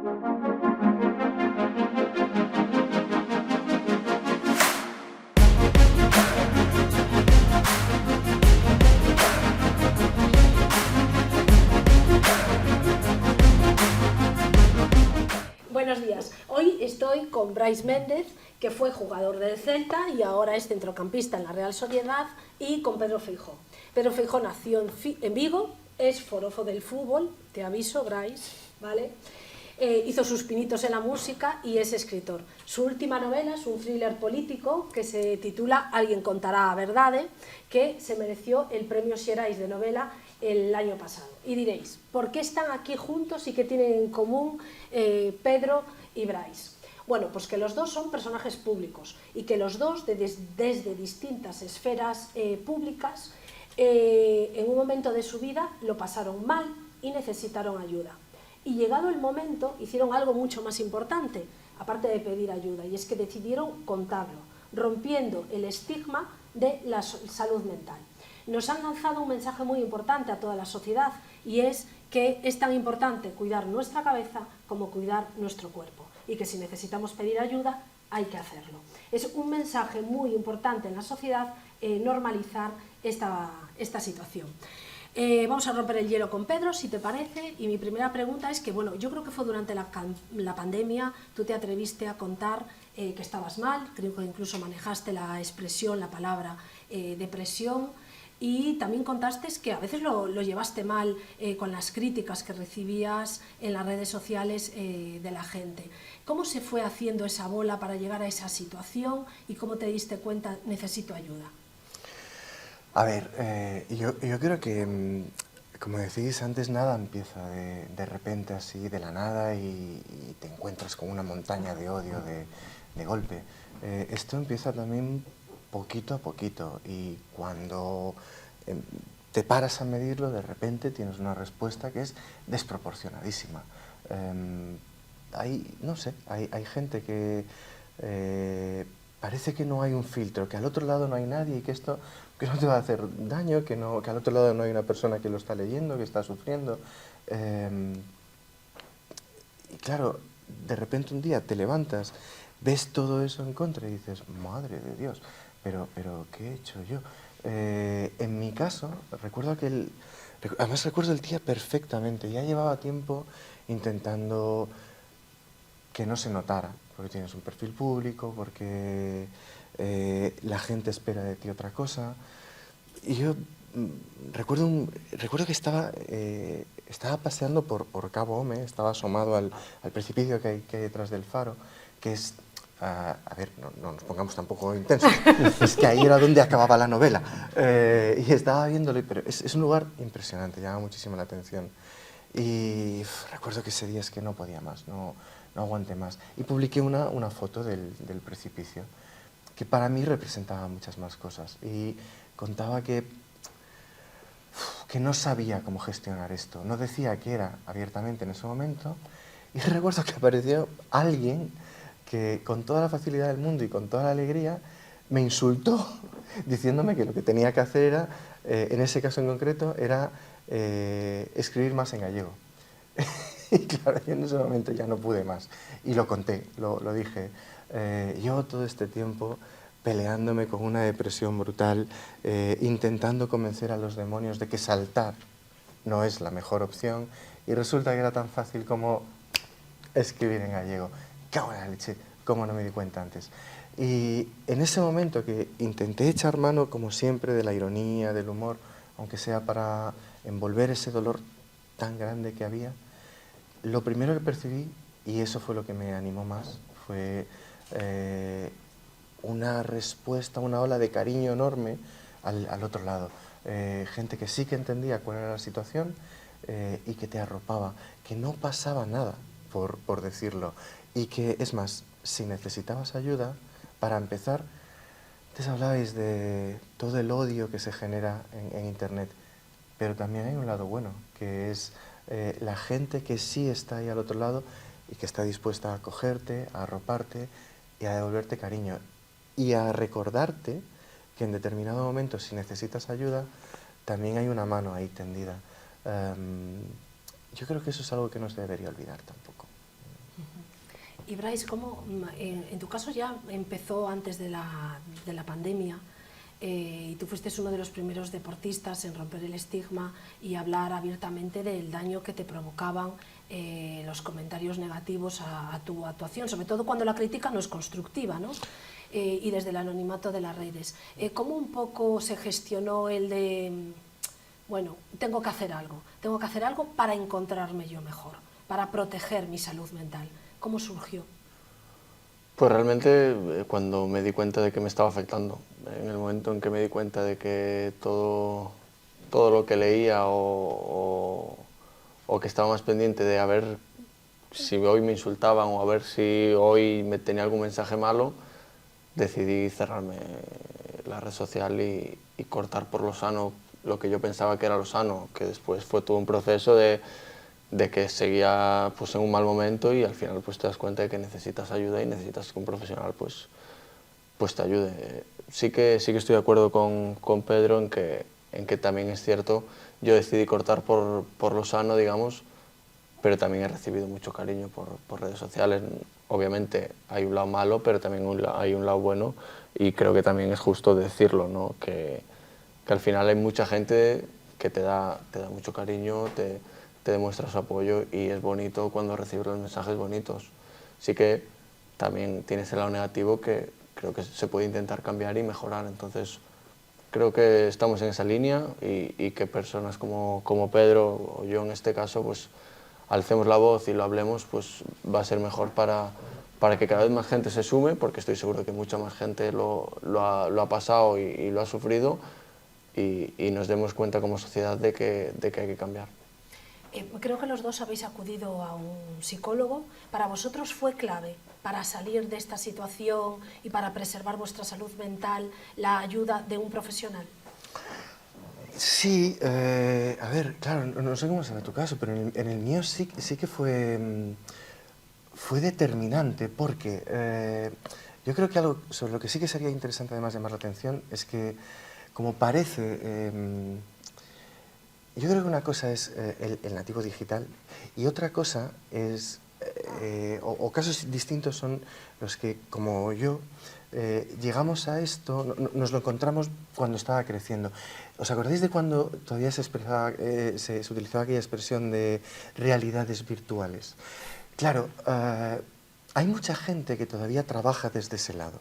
Buenos días. Hoy estoy con Brais Méndez, que fue jugador del Celta y ahora es centrocampista en la Real Sociedad, y con Pedro Feijó. Pedro Feijó nació en Vigo, es forofo del fútbol, te aviso, Brais, ¿vale? Hizo sus pinitos en la música y es escritor. Su última novela es un thriller político que se titula Alguien contará a verdade, que se mereció el premio Xerais de novela el año pasado. Y diréis, ¿por qué están aquí juntos y qué tienen en común Pedro y Brais? Bueno, pues que los dos son personajes públicos y que los dos, desde distintas esferas públicas, en un momento de su vida lo pasaron mal y necesitaron ayuda. Y llegado el momento, hicieron algo mucho más importante, aparte de pedir ayuda, y es que decidieron contarlo, rompiendo el estigma de la salud mental. Nos han lanzado un mensaje muy importante a toda la sociedad, y es que es tan importante cuidar nuestra cabeza como cuidar nuestro cuerpo, y que si necesitamos pedir ayuda, hay que hacerlo. Es un mensaje muy importante en la sociedad, normalizar esta situación. Vamos a romper el hielo con Pedro, si te parece, y mi primera pregunta es que, bueno, yo creo que fue durante la pandemia, tú te atreviste a contar que estabas mal, creo que incluso manejaste la expresión, la palabra depresión, y también contaste que a veces lo llevaste mal con las críticas que recibías en las redes sociales de la gente. ¿Cómo se fue haciendo esa bola para llegar a esa situación y cómo te diste cuenta, necesito ayuda? A ver, yo creo que, como decís antes, nada empieza de repente así, de la nada, y te encuentras con una montaña de odio de golpe. Esto empieza también poquito a poquito, y cuando te paras a medirlo, de repente tienes una respuesta que es desproporcionadísima. No sé, hay gente que parece que no hay un filtro, que al otro lado no hay nadie y que esto que no te va a hacer daño, que al otro lado no hay una persona que lo está leyendo, que está sufriendo. Y claro, de repente un día te levantas, ves todo eso en contra y dices, madre de Dios, pero ¿qué he hecho yo? En mi caso, además recuerdo el día perfectamente, ya llevaba tiempo intentando que no se notara, porque tienes un perfil público, porque la gente espera de ti otra cosa. Y yo recuerdo que estaba paseando por Cabo Home, estaba asomado al precipicio que hay detrás del faro, que es, a ver, no nos pongamos tampoco intensos, es que ahí era donde acababa la novela. Y estaba viéndolo, pero es un lugar impresionante, llama muchísimo la atención. Y recuerdo que ese día es que no podía más, no aguanté más. Y publiqué una foto del precipicio, que para mí representaba muchas más cosas. Y contaba que no sabía cómo gestionar esto. No decía qué era abiertamente en ese momento. Y recuerdo que apareció alguien que con toda la facilidad del mundo y con toda la alegría me insultó diciéndome que lo que tenía que hacer era, en ese caso en concreto, era escribir más en gallego. Y claro, yo en ese momento ya no pude más. Y lo conté, lo dije. Yo todo este tiempo peleándome con una depresión brutal, intentando convencer a los demonios de que saltar no es la mejor opción, y resulta que era tan fácil como escribir en gallego. ¡Cago en la leche! ¿Cómo no me di cuenta antes? Y en ese momento que intenté echar mano, como siempre, de la ironía, del humor, aunque sea para envolver ese dolor tan grande que había, lo primero que percibí, y eso fue lo que me animó más, fue una respuesta, una ola de cariño enorme al otro lado. Gente que sí que entendía cuál era la situación y que te arropaba, que no pasaba nada, por decirlo, y que, es más, si necesitabas ayuda, para empezar, antes hablabais de todo el odio que se genera en Internet, pero también hay un lado bueno, que es la gente que sí está ahí al otro lado y que está dispuesta a acogerte, a arroparte y a devolverte cariño y a recordarte que en determinado momento, si necesitas ayuda, también hay una mano ahí tendida. Yo creo que eso es algo que no se debería olvidar tampoco. Y Bryce, ¿cómo, en tu caso ya empezó antes de la pandemia, y tú fuiste uno de los primeros deportistas en romper el estigma y hablar abiertamente del daño que te provocaban los comentarios negativos a tu actuación, sobre todo cuando la crítica no es constructiva, ¿no? Y desde el anonimato de las redes. ¿Cómo un poco se gestionó el de, bueno, tengo que hacer algo para encontrarme yo mejor, para proteger mi salud mental? ¿Cómo surgió? Pues realmente cuando me di cuenta de que me estaba afectando, en el momento en que me di cuenta de que todo lo que leía o que estaba más pendiente de a ver si hoy me insultaban o a ver si hoy me tenía algún mensaje malo, decidí cerrarme la red social y cortar por lo sano lo que yo pensaba que era lo sano, que después fue todo un proceso de que seguía pues, en un mal momento y al final pues, te das cuenta de que necesitas ayuda y necesitas que un profesional pues te ayude. Sí que estoy de acuerdo con Pedro en que también es cierto, yo decidí cortar por lo sano, digamos, pero también he recibido mucho cariño por redes sociales. Obviamente hay un lado malo, pero también hay un lado bueno y creo que también es justo decirlo, ¿no? Que al final hay mucha gente que te da mucho cariño, te demuestra su apoyo y es bonito cuando recibes los mensajes bonitos. Sí que también tienes el lado negativo que creo que se puede intentar cambiar y mejorar. Entonces creo que estamos en esa línea y que personas como Pedro o yo en este caso pues alcemos la voz y lo hablemos, pues va a ser mejor para que cada vez más gente se sume, porque estoy seguro que mucha más gente lo ha pasado y lo ha sufrido y nos demos cuenta como sociedad de que hay que cambiar. Creo que los dos habéis acudido a un psicólogo. ¿Para vosotros fue clave para salir de esta situación y para preservar vuestra salud mental la ayuda de un profesional? Sí, a ver, claro, no sé cómo será tu caso, pero en el mío sí que fue determinante porque yo creo que algo sobre lo que sí que sería interesante además llamar la atención es que, como parece, yo creo que una cosa es el nativo digital y otra cosa es, o casos distintos son los que, como yo, llegamos a esto, nos lo encontramos cuando estaba creciendo. ¿Os acordáis de cuando todavía se utilizaba aquella expresión de realidades virtuales? Claro, hay mucha gente que todavía trabaja desde ese lado,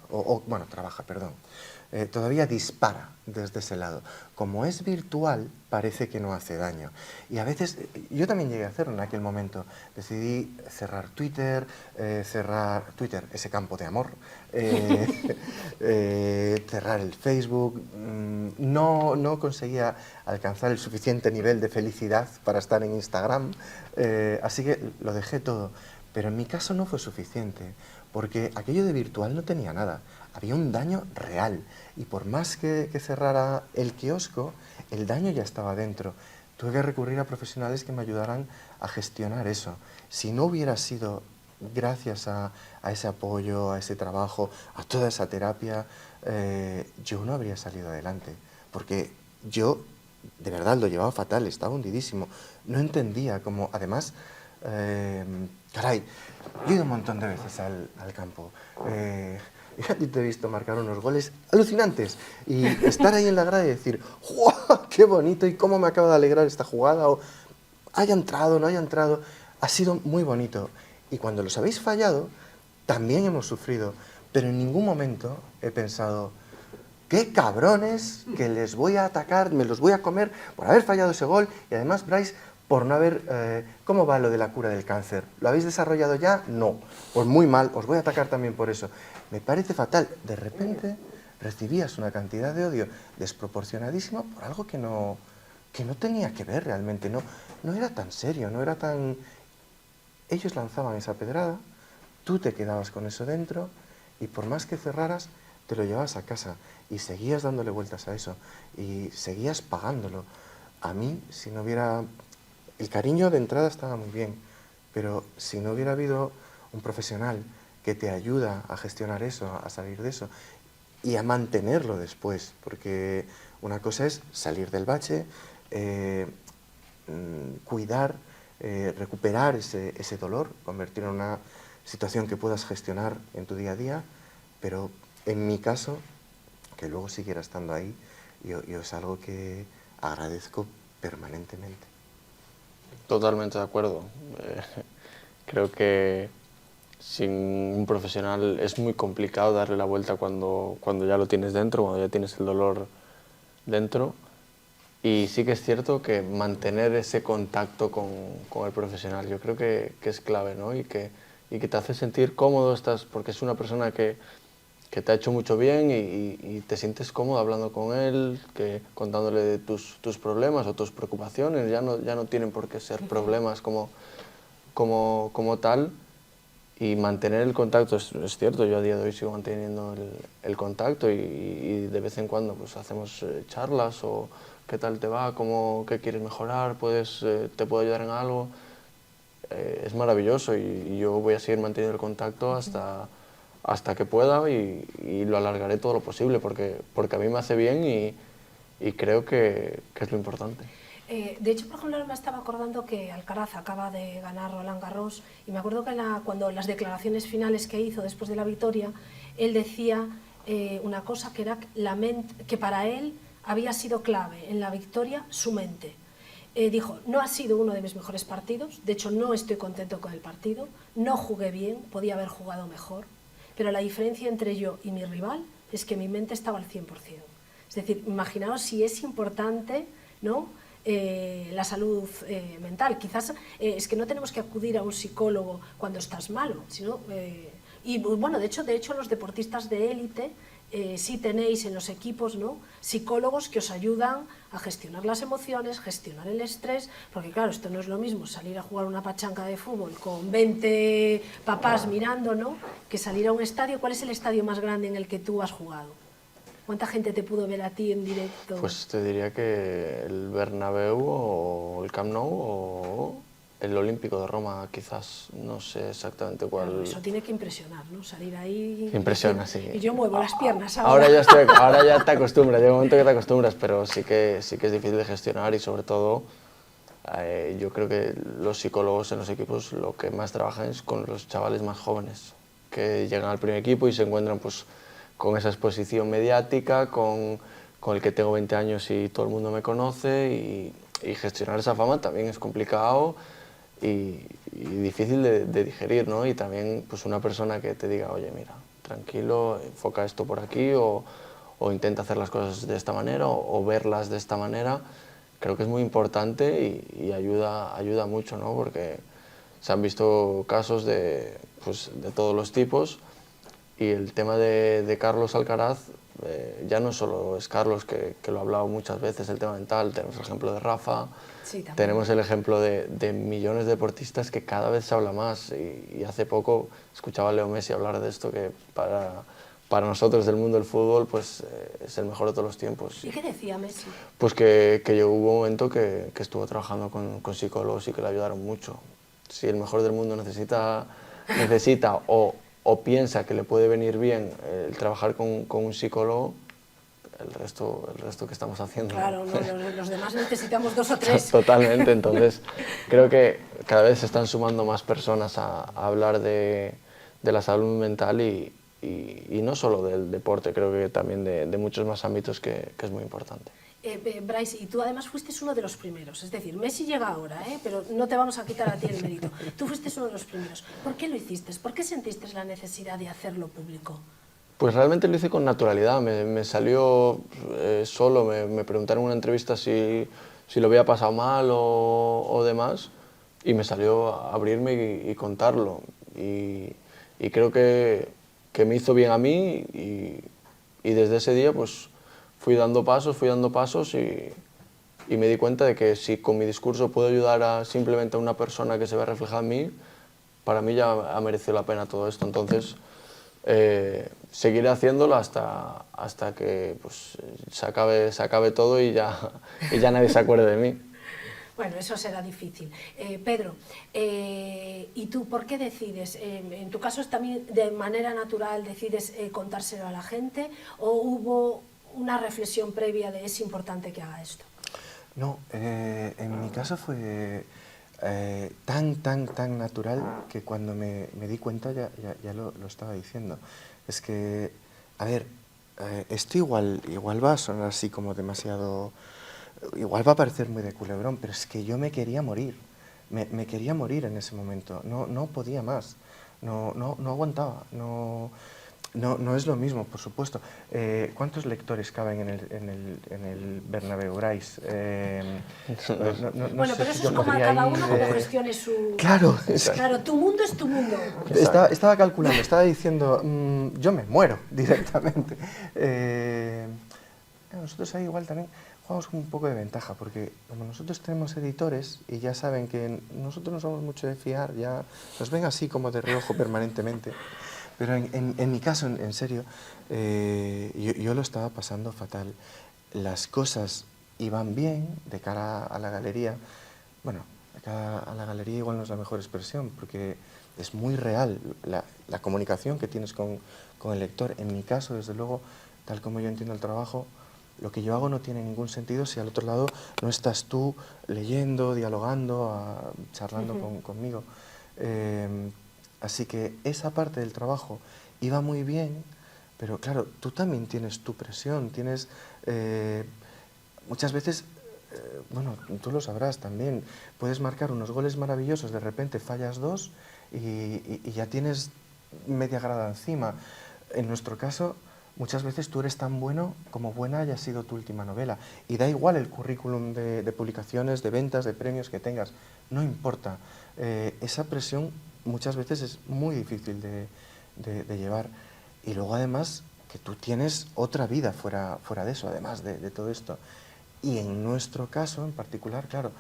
bueno, trabaja, perdón, todavía dispara desde ese lado. Como es virtual, parece que no hace daño. Y a veces, yo también llegué a hacerlo en aquel momento, decidí cerrar Twitter, ese campo de amor, cerrar el Facebook, no conseguía alcanzar el suficiente nivel de felicidad para estar en Instagram, así que lo dejé todo. Pero en mi caso no fue suficiente, porque aquello de virtual no tenía nada, había un daño real, y por más que cerrara el kiosco, el daño ya estaba dentro. Tuve que recurrir a profesionales que me ayudaran a gestionar eso. Si no hubiera sido gracias a ese apoyo, a ese trabajo, a toda esa terapia, yo no habría salido adelante, porque yo de verdad lo llevaba fatal, estaba hundidísimo, no entendía cómo, además, caray, yo he ido un montón de veces al campo, y a ti te he visto marcar unos goles alucinantes y estar ahí en la grada y decir, ¡guau! ¡Qué bonito! Y cómo me acaba de alegrar esta jugada, o haya entrado, no haya entrado, ha sido muy bonito. Y cuando los habéis fallado, también hemos sufrido, pero en ningún momento he pensado, ¡qué cabrones que les voy a atacar, me los voy a comer por haber fallado ese gol! Y además, Bryce, por no haber... ¿Cómo va lo de la cura del cáncer? ¿Lo habéis desarrollado ya? No. Pues muy mal, os voy a atacar también por eso. Me parece fatal. De repente recibías una cantidad de odio desproporcionadísima por algo que no tenía que ver realmente. No era tan serio, no era tan... Ellos lanzaban esa pedrada, tú te quedabas con eso dentro y por más que cerraras, te lo llevabas a casa y seguías dándole vueltas a eso y seguías pagándolo. A mí, si no hubiera... El cariño de entrada estaba muy bien, pero si no hubiera habido un profesional que te ayuda a gestionar eso, a salir de eso y a mantenerlo después, porque una cosa es salir del bache, cuidar, recuperar ese dolor, convertirlo en una situación que puedas gestionar en tu día a día, pero en mi caso, que luego siguiera estando ahí, yo es algo que agradezco permanentemente. Totalmente de acuerdo. Creo que sin un profesional es muy complicado darle la vuelta cuando ya lo tienes dentro, cuando ya tienes el dolor dentro. Y sí que es cierto que mantener ese contacto con el profesional, yo creo que es clave, ¿no? Y que te hace sentir cómodo, porque es una persona que te ha hecho mucho bien y te sientes cómodo hablando con él, contándole de tus problemas o tus preocupaciones. Ya no tienen por qué ser problemas como tal. Y mantener el contacto es cierto, yo a día de hoy sigo manteniendo el contacto y de vez en cuando pues hacemos charlas o qué tal te va, qué quieres mejorar, te puedo ayudar en algo. Es maravilloso y yo voy a seguir manteniendo el contacto hasta que pueda y lo alargaré todo lo posible porque a mí me hace bien y creo que es lo importante. De hecho, por ejemplo, me estaba acordando que Alcaraz acaba de ganar Roland Garros y me acuerdo que cuando las declaraciones finales que hizo después de la victoria, él decía una cosa que era que para él había sido clave en la victoria su mente. Dijo, no ha sido uno de mis mejores partidos, de hecho no estoy contento con el partido, no jugué bien, podía haber jugado mejor, pero la diferencia entre yo y mi rival es que mi mente estaba al 100%. Es decir, imaginaos si es importante, ¿no?, la salud mental. Quizás es que no tenemos que acudir a un psicólogo cuando estás malo, sino, y bueno, de hecho los deportistas de élite sí tenéis en los equipos, ¿no?, psicólogos que os ayudan a gestionar las emociones, gestionar el estrés, porque claro, esto no es lo mismo salir a jugar una pachanga de fútbol con 20 papás mirando, ¿no?, que salir a un estadio. ¿Cuál es el estadio más grande en el que tú has jugado? ¿Cuánta gente te pudo ver a ti en directo? Pues te diría que el Bernabéu o el Camp Nou o el Olímpico de Roma, quizás, no sé exactamente cuál. Claro, eso tiene que impresionar, ¿no? Salir ahí... Impresiona, sí. Y yo muevo las piernas ahora. Ahora ya te acostumbras, llega un momento que te acostumbras, pero sí que es difícil de gestionar y sobre todo yo creo que los psicólogos en los equipos lo que más trabajan es con los chavales más jóvenes, que llegan al primer equipo y se encuentran pues con esa exposición mediática, con el que tengo 20 años y todo el mundo me conoce y gestionar esa fama también es complicado y difícil de digerir, ¿no? Y también pues una persona que te diga, oye, mira, tranquilo, enfoca esto por aquí o intenta hacer las cosas de esta manera o verlas de esta manera, creo que es muy importante y ayuda mucho, ¿no? Porque se han visto casos de todos los tipos. Y el tema de Carlos Alcaraz, ya no solo es Carlos, que lo ha hablado muchas veces, el tema mental, tenemos el ejemplo de Rafa, sí, tenemos el ejemplo de millones de deportistas que cada vez se habla más. Y hace poco escuchaba a Leo Messi hablar de esto, que para nosotros del mundo del fútbol pues, es el mejor de todos los tiempos. ¿Y qué decía Messi? Pues que hubo un momento que estuvo trabajando con psicólogos y que le ayudaron mucho. Si el mejor del mundo necesita o piensa que le puede venir bien el trabajar con un psicólogo, el resto que estamos haciendo. Claro, no, los demás necesitamos 2 o 3. Totalmente, entonces creo que cada vez se están sumando más personas a hablar de la salud mental y no solo del deporte, creo que también de muchos más ámbitos que es muy importante. Bryce, y tú además fuiste uno de los primeros, es decir, Messi llega ahora, pero no te vamos a quitar a ti el mérito. Tú fuiste uno de los primeros. ¿Por qué lo hiciste? ¿Por qué sentiste la necesidad de hacerlo público? Pues realmente lo hice con naturalidad, me salió solo, me preguntaron en una entrevista si lo había pasado mal o demás, y me salió abrirme y contarlo. Y creo que me hizo bien a mí y desde ese día pues fui dando pasos y me di cuenta de que si con mi discurso puedo ayudar simplemente a una persona que se ve reflejada en mí, para mí ya ha merecido la pena todo esto. Entonces seguiré haciéndolo hasta que pues, se acabe todo y ya nadie se acuerde de mí. Bueno, eso será difícil. Pedro, ¿y tú por qué decides? En tu caso, ¿también de manera natural decides contárselo a la gente o hubo una reflexión previa de es importante que haga esto? No, en mi caso fue tan natural que cuando me di cuenta ya lo estaba diciendo. Es que, a ver, esto igual va a sonar así como demasiado... Igual va a parecer muy de culebrón, pero es que yo me quería morir. Me quería morir en ese momento. No podía más. No aguantaba. No es lo mismo, por supuesto. ¿Cuántos lectores caben en el Bernabéu, Brais? Bueno, sé pero si eso yo es como a podría cada ir, uno como gestione su... Claro, Claro, tu mundo es tu mundo. estaba calculando, estaba diciendo, yo me muero directamente. Nosotros ahí igual también jugamos con un poco de ventaja, porque como nosotros tenemos editores y ya saben que nosotros no somos mucho de fiar, ya nos ven así como de reojo permanentemente. Pero en mi caso, en serio, yo lo estaba pasando fatal. Las cosas iban bien de cara a la galería. Bueno, de cara a la galería igual no es la mejor expresión, porque es muy real la comunicación que tienes con el lector. En mi caso, desde luego, tal como yo entiendo el trabajo, lo que yo hago no tiene ningún sentido si al otro lado no estás tú leyendo, dialogando, charlando conmigo. Así que esa parte del trabajo iba muy bien, pero claro, tú también tienes tu presión, tienes muchas veces, bueno, tú lo sabrás también, puedes marcar unos goles maravillosos, de repente fallas dos y ya tienes media grada encima. En nuestro caso, muchas veces tú eres tan bueno como buena haya sido tu última novela. Y da igual el currículum de publicaciones, de ventas, de premios que tengas, no importa. Esa presión muchas veces es muy difícil de llevar. Y luego además que tú tienes otra vida fuera de eso, además de todo esto. Y en nuestro caso en particular, claro,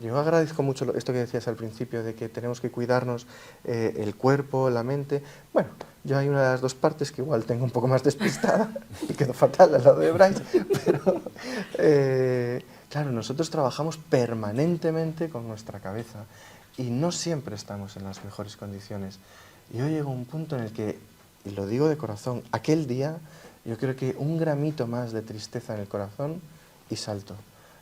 yo agradezco mucho esto que decías al principio de que tenemos que cuidarnos el cuerpo, la mente. Bueno, yo hay una de las dos partes que igual tengo un poco más despistada y quedo fatal al lado de Bryce, pero claro, nosotros trabajamos permanentemente con nuestra cabeza y no siempre estamos en las mejores condiciones. Yo llego a un punto en el que, y lo digo de corazón, aquel día yo creo que un gramito más de tristeza en el corazón y salto.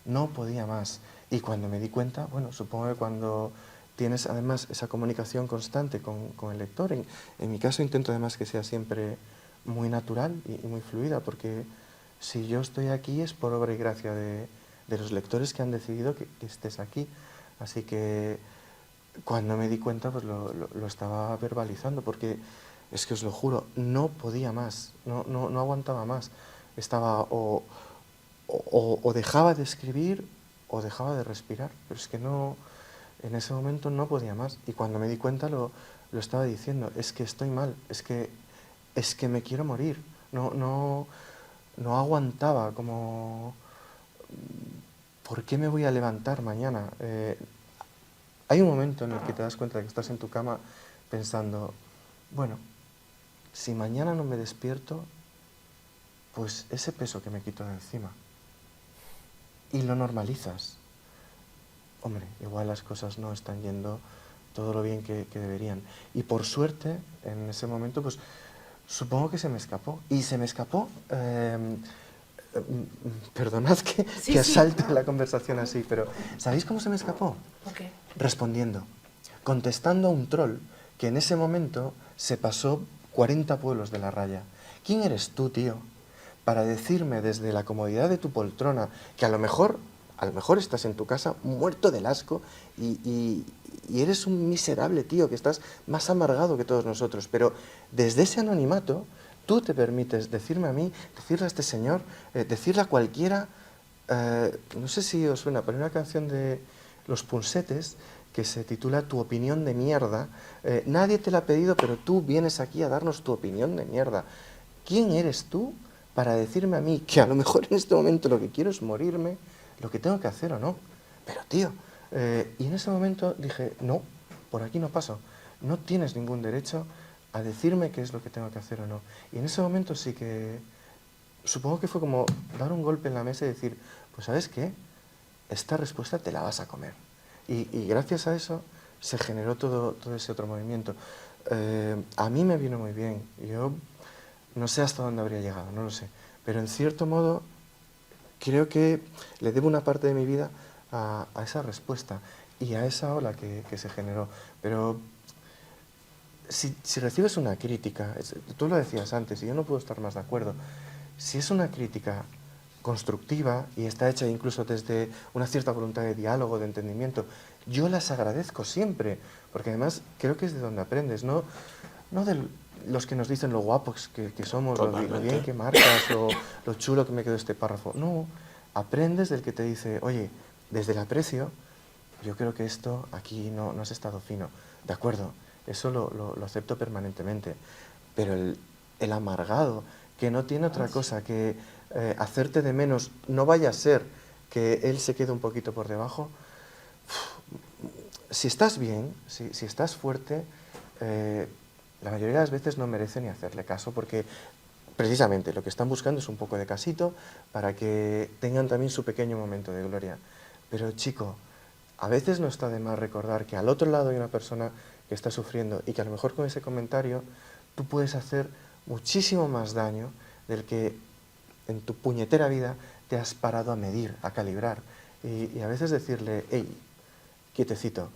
No podía más. Y cuando me di cuenta, bueno, supongo que cuando tienes además esa comunicación constante con el lector, en mi caso intento además que sea siempre muy natural y muy fluida, porque si yo estoy aquí es por obra y gracia de los lectores que han decidido que estés aquí. Así que cuando me di cuenta, pues lo estaba verbalizando, porque es que os lo juro, no podía más, no aguantaba más. Estaba o dejaba de escribir o dejaba de respirar, pero es que no, en ese momento no podía más. Y cuando me di cuenta lo estaba diciendo, es que estoy mal, es que me quiero morir, no aguantaba, como, ¿por qué me voy a levantar mañana? Hay un momento en el que te das cuenta de que estás en tu cama pensando, bueno, si mañana no me despierto, pues ese peso que me quito de encima. Y lo normalizas. Hombre, igual las cosas no están yendo todo lo bien que deberían. Y por suerte, en ese momento, pues supongo que se me escapó. Y se me escapó, perdonad que asalte la conversación así, pero ¿sabéis cómo se me escapó? ¿Por qué? Respondiendo, contestando a un troll que en ese momento se pasó 40 pueblos de la raya. ¿Quién eres tú, tío, para decirme desde la comodidad de tu poltrona que a lo mejor estás en tu casa muerto del asco y eres un miserable tío, que estás más amargado que todos nosotros, pero desde ese anonimato tú te permites decirme a mí, decirle a este señor, decirle a cualquiera, no sé si os suena, pero hay una canción de Los Punsetes que se titula Tu opinión de mierda. Nadie te la ha pedido, pero tú vienes aquí a darnos tu opinión de mierda. ¿Quién eres tú para decirme a mí que a lo mejor en este momento lo que quiero es morirme, lo que tengo que hacer o no? Pero tío, y en ese momento dije, no, por aquí no paso, no tienes ningún derecho a decirme qué es lo que tengo que hacer o no. Y en ese momento sí que, supongo que fue como dar un golpe en la mesa y decir, pues ¿sabes qué? Esta respuesta te la vas a comer. Y gracias a eso se generó todo ese otro movimiento. A mí me vino muy bien. Yo no sé hasta dónde habría llegado, no lo sé. Pero en cierto modo creo que le debo una parte de mi vida a esa respuesta. y a esa ola que se generó. Pero si recibes una crítica, tú lo decías antes y yo no puedo estar más de acuerdo, si es una crítica constructiva y está hecha incluso desde una cierta voluntad de diálogo, de entendimiento, yo las agradezco siempre, porque además creo que es de donde aprendes, no de los que nos dicen lo guapos que somos, lo bien que marcas o lo chulo que me quedó este párrafo. No, aprendes del que te dice, oye, desde el aprecio, yo creo que esto aquí no has estado fino. De acuerdo, eso lo acepto permanentemente, pero el amargado, que no tiene otra cosa que hacerte de menos, no vaya a ser que él se quede un poquito por debajo. Si estás bien, si estás fuerte, la mayoría de las veces no merece ni hacerle caso, porque precisamente lo que están buscando es un poco de casito para que tengan también su pequeño momento de gloria. Pero chico, a veces no está de más recordar que al otro lado hay una persona que está sufriendo y que a lo mejor con ese comentario tú puedes hacer muchísimo más daño del que en tu puñetera vida te has parado a medir, a calibrar. Y a veces decirle, hey, quietecito,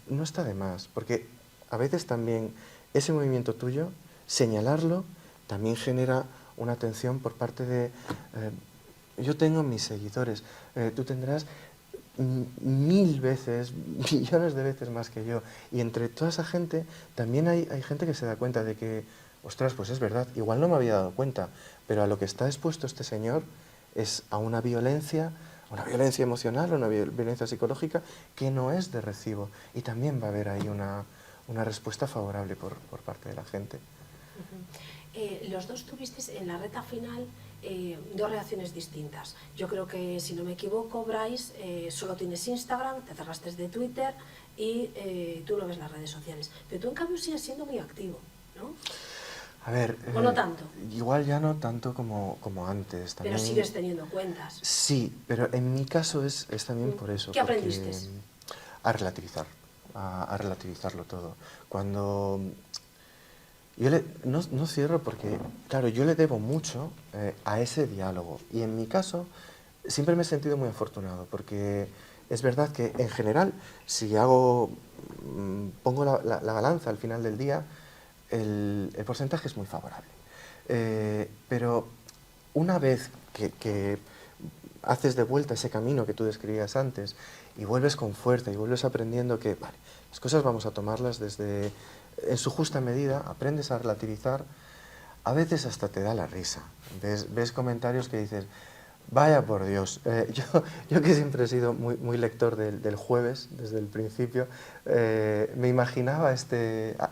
no está de más, porque a veces también ese movimiento tuyo, señalarlo, también genera una atención por parte de... yo tengo mis seguidores, tú tendrás 1000 veces, millones de veces más que yo, y entre toda esa gente también hay gente que se da cuenta de que, ostras, pues es verdad, igual no me había dado cuenta, pero a lo que está expuesto este señor es a una violencia emocional, una violencia psicológica que no es de recibo, y también va a haber ahí una respuesta favorable por parte de la gente. Los dos tuvisteis en la recta final dos reacciones distintas. Yo creo que, si no me equivoco, Bryce, solo tienes Instagram, te cerraste de Twitter y tú no ves las redes sociales. Pero tú, en cambio, sigues siendo muy activo, ¿no? A ver, ¿O no tanto? Igual ya no tanto como antes. También, pero sigues teniendo cuentas. Sí, pero en mi caso es también por eso. ¿Qué aprendiste? A relativizar, a relativizarlo todo. Cuando... Yo no cierro porque, claro, yo le debo mucho a ese diálogo. Y en mi caso siempre me he sentido muy afortunado, porque es verdad que en general, si pongo la balanza al final del día, el porcentaje es muy favorable. Pero una vez que haces de vuelta ese camino que tú describías antes y vuelves con fuerza y vuelves aprendiendo que, vale, las cosas vamos a tomarlas en su justa medida, aprendes a relativizar, a veces hasta te da la risa. Ves comentarios que dices, vaya por Dios, yo que siempre he sido muy lector del Jueves, desde el principio, me imaginaba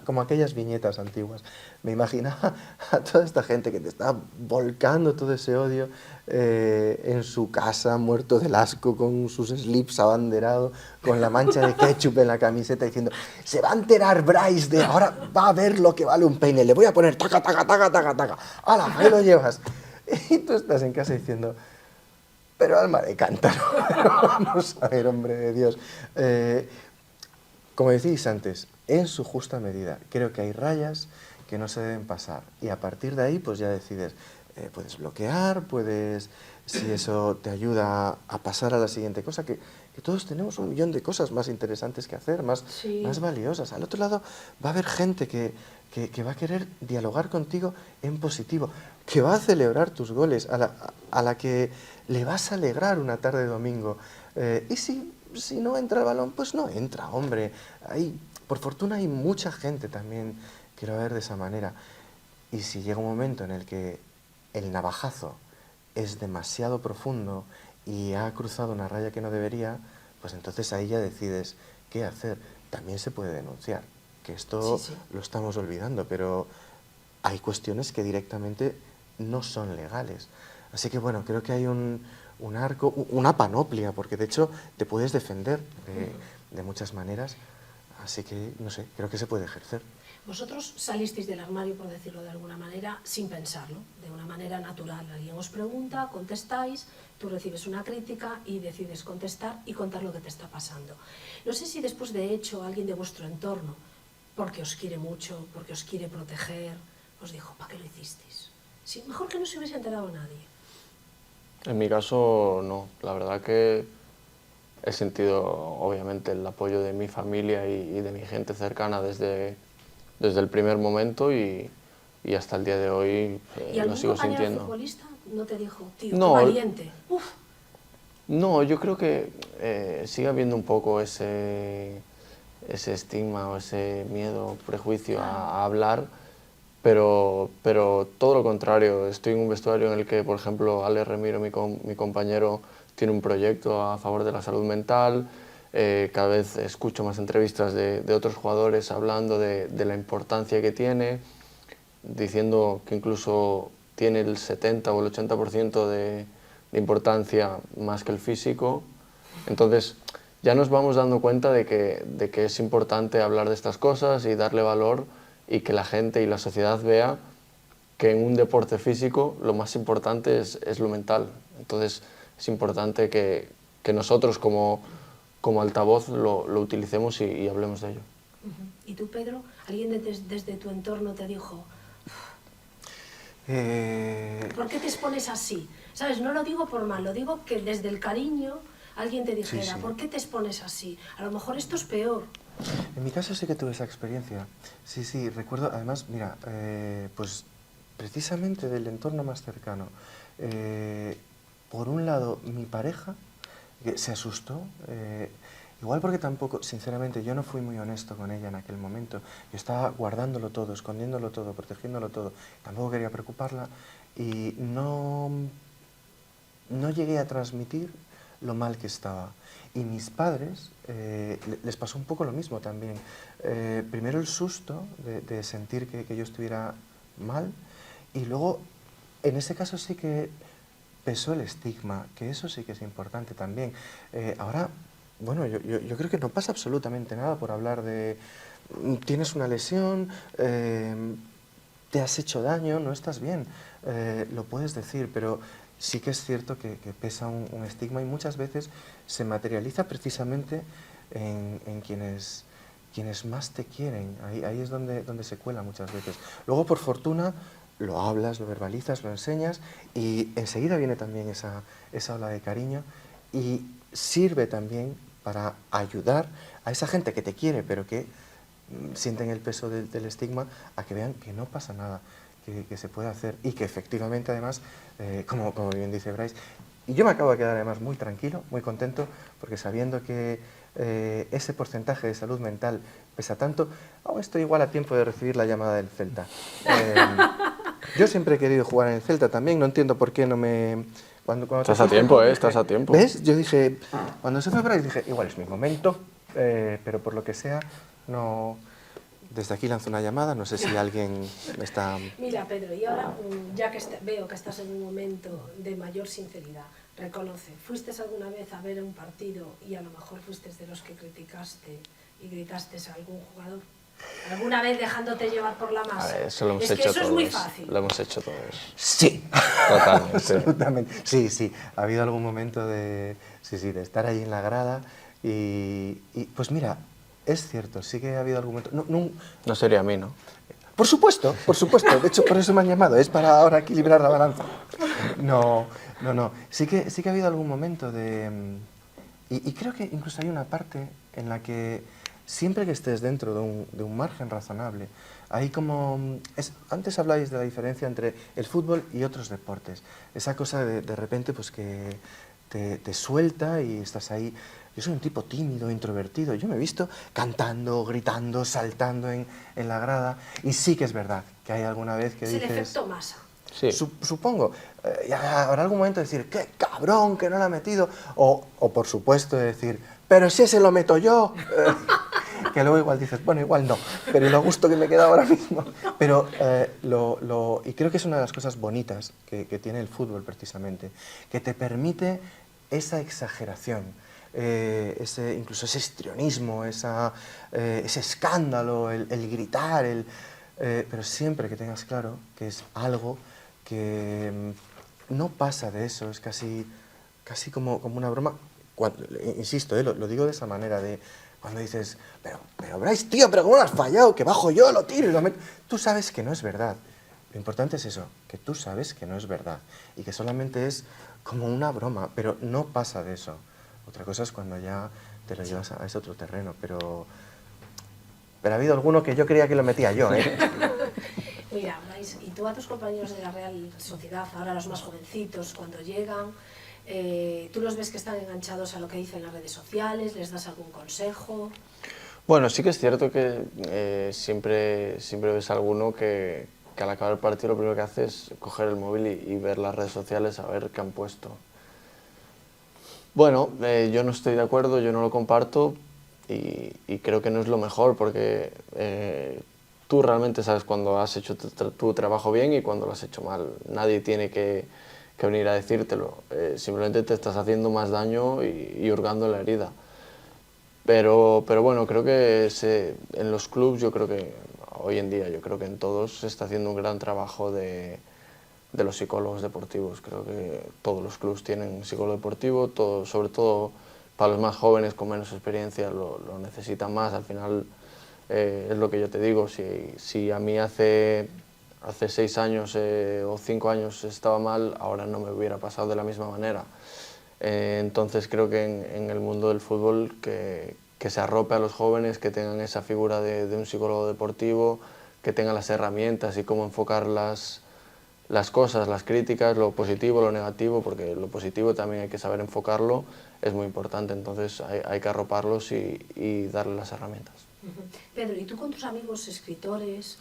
como aquellas viñetas antiguas, me imaginaba a toda esta gente que te está volcando todo ese odio en su casa, muerto del asco, con sus slips abanderado, con la mancha de ketchup en la camiseta, diciendo, se va a enterar Bryce de ahora, va a ver lo que vale un peine, le voy a poner taca, taca, taca, taca, taca, ¡hala, ahí lo llevas! Y tú estás en casa diciendo, pero alma de cántaro, vamos a ver, hombre de Dios. Como decís antes, en su justa medida, creo que hay rayas que no se deben pasar, y a partir de ahí pues ya decides, puedes bloquear, si eso te ayuda a pasar a la siguiente cosa, que todos tenemos 1.000.000 de cosas más interesantes que hacer, más valiosas. Al otro lado va a haber gente que va a querer dialogar contigo en positivo, que va a celebrar tus goles, a la que le vas a alegrar una tarde de domingo. Y si no entra el balón, pues no entra, hombre. Por fortuna hay mucha gente también que lo va a ver de esa manera. Y si llega un momento en el que el navajazo es demasiado profundo y ha cruzado una raya que no debería, pues entonces ahí ya decides qué hacer. También se puede denunciar, que esto lo estamos olvidando, pero hay cuestiones que directamente no son legales. Así que bueno, creo que hay un arco, una panoplia, porque de hecho te puedes defender de muchas maneras, así que no sé, creo que se puede ejercer. Vosotros salisteis del armario, por decirlo de alguna manera, sin pensarlo, de una manera natural. Alguien os pregunta, contestáis, tú recibes una crítica y decides contestar y contar lo que te está pasando. No sé si después, de hecho, alguien de vuestro entorno, porque os quiere mucho, porque os quiere proteger, os dijo, ¿para qué lo hicisteis? Sí, mejor que no se hubiese enterado nadie. En mi caso, no. La verdad que he sentido obviamente el apoyo de mi familia y de mi gente cercana desde el primer momento y hasta el día de hoy ¿Y algún lo sigo compañero sintiendo. futbolista no te dijo, tío, No, qué valiente? Uf. No, yo creo que sigue habiendo un poco ese estigma o ese miedo, prejuicio a hablar, pero todo lo contrario. Estoy en un vestuario en el que, por ejemplo, Ale Remiro, mi compañero, tiene un proyecto a favor de la salud mental. Cada vez escucho más entrevistas de otros jugadores hablando de la importancia que tiene, diciendo que incluso tiene el 70 o el 80% de importancia más que el físico. Entonces ya nos vamos dando cuenta de que es importante hablar de estas cosas y darle valor y que la gente y la sociedad vea que en un deporte físico lo más importante es lo mental. Entonces es importante que nosotros como altavoz lo utilicemos y hablemos de ello. ¿Y tú, Pedro? ¿Alguien desde tu entorno te dijo, ¿por qué te expones así? ¿Sabes? No lo digo por mal, lo digo que desde el cariño alguien te dijera, Sí, sí. ¿por qué te expones así? A lo mejor esto es peor. En mi caso sí que tuve esa experiencia. Sí, sí, recuerdo, además, mira, pues precisamente del entorno más cercano. Por un lado, mi pareja que se asustó, igual porque tampoco, sinceramente, yo no fui muy honesto con ella en aquel momento. Yo estaba guardándolo todo, escondiéndolo todo, protegiéndolo todo. Tampoco quería preocuparla y no llegué a transmitir lo mal que estaba. Y mis padres les pasó un poco lo mismo también. Primero el susto de sentir que yo estuviera mal y luego, en ese caso sí que pesó el estigma, que eso sí que es importante también. Ahora, bueno, yo creo que no pasa absolutamente nada por hablar de tienes una lesión, te has hecho daño, no estás bien, lo puedes decir, pero sí que es cierto que pesa un estigma y muchas veces se materializa precisamente en quienes más te quieren. Ahí es donde se cuela muchas veces. Luego, por fortuna, lo hablas, lo verbalizas, lo enseñas y enseguida viene también esa ola de cariño y sirve también para ayudar a esa gente que te quiere pero que sienten el peso del estigma a que vean que no pasa nada, que se puede hacer y que efectivamente además, como bien dice Bryce, y yo me acabo de quedar además muy tranquilo, muy contento, porque sabiendo que ese porcentaje de salud mental pesa tanto, aún estoy igual a tiempo de recibir la llamada del Celta. Yo siempre he querido jugar en el Celta también, no entiendo por qué no me... Cuando Estás a tiempo, estás a tiempo. ¿Ves? Yo dije, cuando se fue Bryce dije, igual es mi momento, pero por lo que sea, no... Desde aquí lanzo una llamada, no sé si alguien me está... Mira, Pedro, y ahora, ya que veo que estás en un momento de mayor sinceridad, reconoce, ¿fuiste alguna vez a ver un partido y a lo mejor fuiste de los que criticaste y gritaste a algún jugador? ¿Alguna vez dejándote llevar por la masa? A ver, eso lo hemos es hecho que eso todos. es muy fácil. Lo hemos hecho todos. Sí. Totalmente. Absolutamente. Sí, sí. Ha habido algún momento de estar ahí en la grada y pues mira, es cierto, sí que ha habido algún momento... No sería a mí, ¿no? Por supuesto, por supuesto. De hecho, por eso me han llamado. Es para ahora equilibrar la balanza. No. Sí que ha habido algún momento de... Y creo que incluso hay una parte en la que siempre que estés dentro de un margen razonable, hay como... antes habláis de la diferencia entre el fútbol y otros deportes. Esa cosa de repente pues que te suelta y estás ahí. Yo soy un tipo tímido, introvertido. Yo me he visto cantando, gritando, saltando en la grada. Y sí que es verdad que hay alguna vez que es dices... el efecto masa. Sí. Supongo. Habrá algún momento de decir, qué cabrón que no lo ha metido. O por supuesto de decir, pero si ese lo meto yo. Que luego igual dices, bueno, igual no. Pero lo gusto que me queda ahora mismo. Pero y creo que es una de las cosas bonitas que tiene el fútbol precisamente. Que te permite esa exageración. Incluso ese histrionismo, ese escándalo, el gritar, pero siempre que tengas claro que es algo que no pasa de eso, es casi como una broma. Insisto, lo digo de esa manera, de cuando dices, pero Bryce, tío, pero ¿cómo lo has fallado? Que bajo yo, lo tiro y lo meto. Tú sabes que no es verdad. Lo importante es eso, que tú sabes que no es verdad y que solamente es como una broma, pero no pasa de eso. Otra cosa es cuando ya te lo llevas a ese otro terreno, pero ha habido alguno que yo creía que lo metía yo, ¿eh? Mira, Brais, y tú a tus compañeros de la Real Sociedad, ahora los más jovencitos, cuando llegan, ¿tú los ves que están enganchados a lo que dicen las redes sociales? ¿Les das algún consejo? Bueno, sí que es cierto que siempre ves a alguno que al acabar el partido lo primero que hace es coger el móvil y ver las redes sociales a ver qué han puesto. Bueno, yo no estoy de acuerdo, yo no lo comparto y creo que no es lo mejor porque tú realmente sabes cuando has hecho tu trabajo bien y cuando lo has hecho mal. Nadie tiene que venir a decírtelo, simplemente te estás haciendo más daño y hurgando en la herida. Pero bueno, creo que en los clubs, yo creo que hoy en día, yo creo que en todos se está haciendo un gran trabajo de los psicólogos deportivos. Creo que todos los clubs tienen un psicólogo deportivo, sobre todo para los más jóvenes con menos experiencia lo necesitan más. Al final es lo que yo te digo, si a mí hace 6 años o 5 años estaba mal, ahora no me hubiera pasado de la misma manera. Entonces creo que en el mundo del fútbol que se arrope a los jóvenes, que tengan esa figura de un psicólogo deportivo, que tengan las herramientas y cómo enfocar las cosas, las críticas, lo positivo, lo negativo, porque lo positivo también hay que saber enfocarlo, es muy importante, entonces hay que arroparlos y darles las herramientas. Pedro, ¿y tú con tus amigos escritores,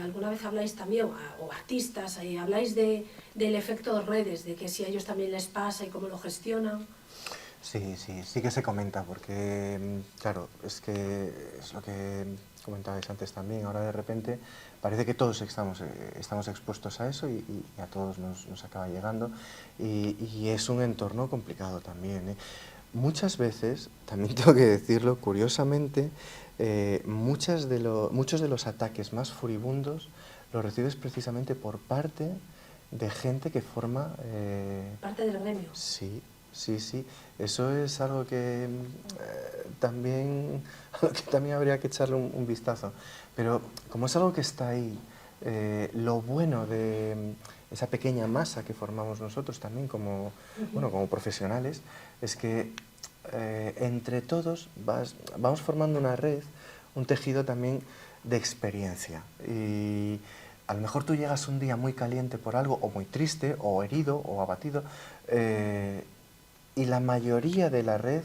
alguna vez habláis también, o artistas, habláis del efecto de redes, de que si a ellos también les pasa y cómo lo gestionan? Sí que se comenta, porque, claro, es que es lo que comentabais antes también, ahora de repente parece que todos estamos expuestos a eso y a todos nos acaba llegando y es un entorno complicado también, ¿eh? Muchas veces, también tengo que decirlo, curiosamente, muchos de los ataques más furibundos los recibes precisamente por parte de gente que forma... Parte del gremio. Sí. Eso es algo que también habría que echarle un vistazo. Pero como es algo que está ahí, lo bueno de esa pequeña masa que formamos nosotros también como profesionales es que entre todos vamos formando una red, un tejido también de experiencia. Y a lo mejor tú llegas un día muy caliente por algo, o muy triste, o herido, o abatido, y la mayoría de la red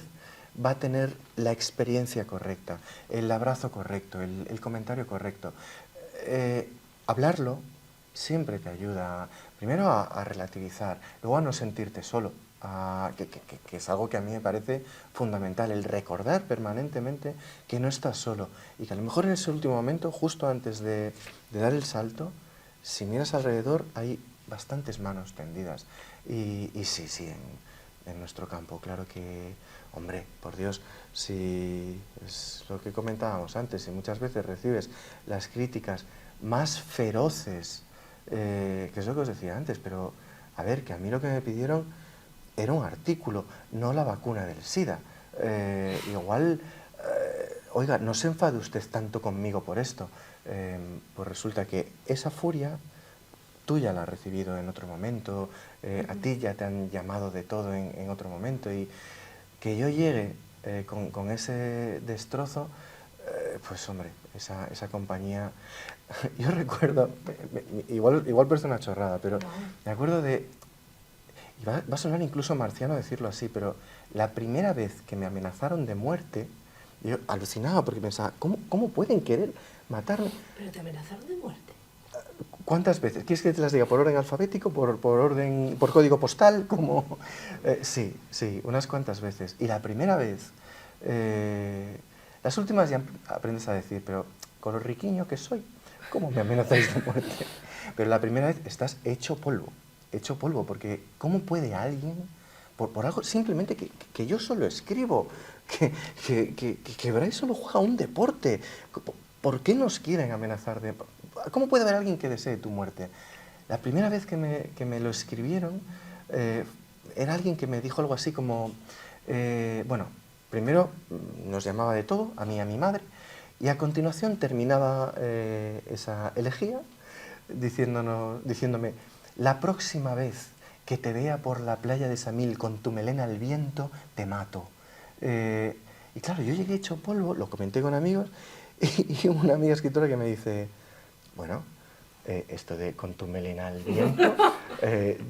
va a tener la experiencia correcta, el abrazo correcto, el comentario correcto. Hablarlo siempre te ayuda, primero a relativizar, luego a no sentirte solo, que es algo que a mí me parece fundamental, el recordar permanentemente que no estás solo y que a lo mejor en ese último momento, justo antes de dar el salto, si miras alrededor hay bastantes manos tendidas y sí, en nuestro campo, claro que, hombre, por Dios, si es lo que comentábamos antes, si muchas veces recibes las críticas más feroces, que es lo que os decía antes, pero a ver, que a mí lo que me pidieron era un artículo, no la vacuna del SIDA. Igual, oiga, no se enfade usted tanto conmigo por esto. Pues resulta que esa furia tú ya la has recibido en otro momento, a ti ya te han llamado de todo en otro momento y que yo llegue con ese destrozo, pues hombre, esa compañía, yo recuerdo, igual parece una chorrada, pero me acuerdo de, y va a sonar incluso marciano decirlo así, pero la primera vez que me amenazaron de muerte, yo alucinaba porque pensaba, ¿cómo pueden querer matarme? ¿Pero te amenazaron de muerte? ¿Cuántas veces? ¿Quieres que te las diga por orden alfabético, por código postal? Sí, unas cuantas veces. Y la primera vez, las últimas ya aprendes a decir, pero con lo riquiño que soy, ¿cómo me amenazáis de muerte? Pero la primera vez estás hecho polvo, porque ¿cómo puede alguien, por algo simplemente que yo solo escribo, que Brais solo juega un deporte, ¿por qué nos quieren amenazar de...? ¿Cómo puede haber alguien que desee tu muerte? La primera vez que me lo escribieron, era alguien que me dijo algo así como, bueno, primero nos llamaba de todo, a mí y a mi madre, y a continuación terminaba esa elegía diciéndome, la próxima vez que te vea por la playa de Samil con tu melena al viento, te mato. Y claro, yo llegué hecho polvo, lo comenté con amigos, y una amiga escritora que me dice, bueno, esto de con tu melena al viento,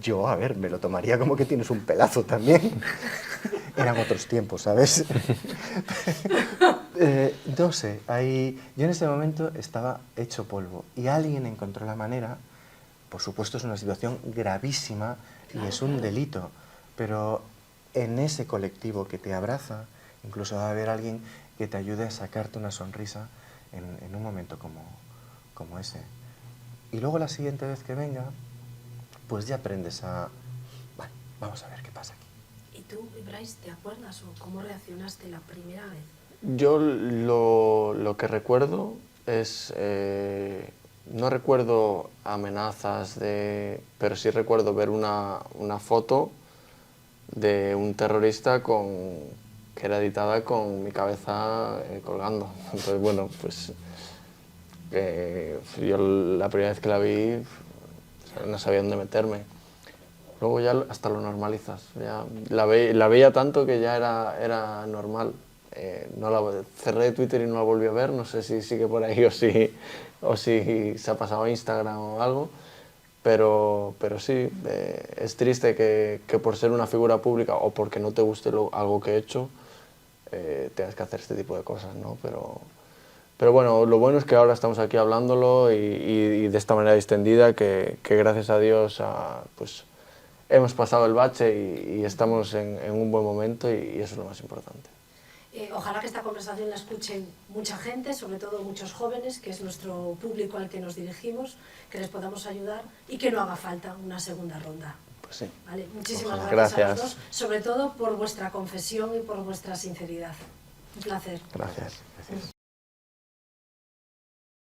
yo, a ver, me lo tomaría como que tienes un pelazo también. Eran otros tiempos, ¿sabes? No sé, yo en ese momento estaba hecho polvo y alguien encontró la manera, por supuesto es una situación gravísima y es un delito, pero en ese colectivo que te abraza, incluso va a haber alguien que te ayude a sacarte una sonrisa en un momento como ese. Y luego la siguiente vez que venga, pues ya aprendes a... Bueno, vamos a ver qué pasa aquí. ¿Y tú, Bryce, te acuerdas o cómo reaccionaste la primera vez? Yo lo que recuerdo es... no recuerdo amenazas, pero sí recuerdo ver una foto de un terrorista que era editada con mi cabeza colgando. Entonces, bueno, pues yo la primera vez que la vi no sabía dónde meterme. Luego ya hasta lo normalizas. Ya la veía tanto que ya era normal. Cerré Twitter y no la volví a ver. No sé si sigue por ahí o si se ha pasado a Instagram o algo. Pero sí, es triste que por ser una figura pública o porque no te guste algo que he hecho, tengas que hacer este tipo de cosas, ¿no? Pero bueno, lo bueno es que ahora estamos aquí hablándolo y de esta manera distendida, que gracias a Dios pues, hemos pasado el bache y estamos en un buen momento y eso es lo más importante. Ojalá que esta conversación la escuchen mucha gente, sobre todo muchos jóvenes, que es nuestro público al que nos dirigimos, que les podamos ayudar y que no haga falta una segunda ronda. Pues sí. ¿Vale? Muchísimas Gracias a los dos, sobre todo por vuestra confesión y por vuestra sinceridad. Un placer. Gracias.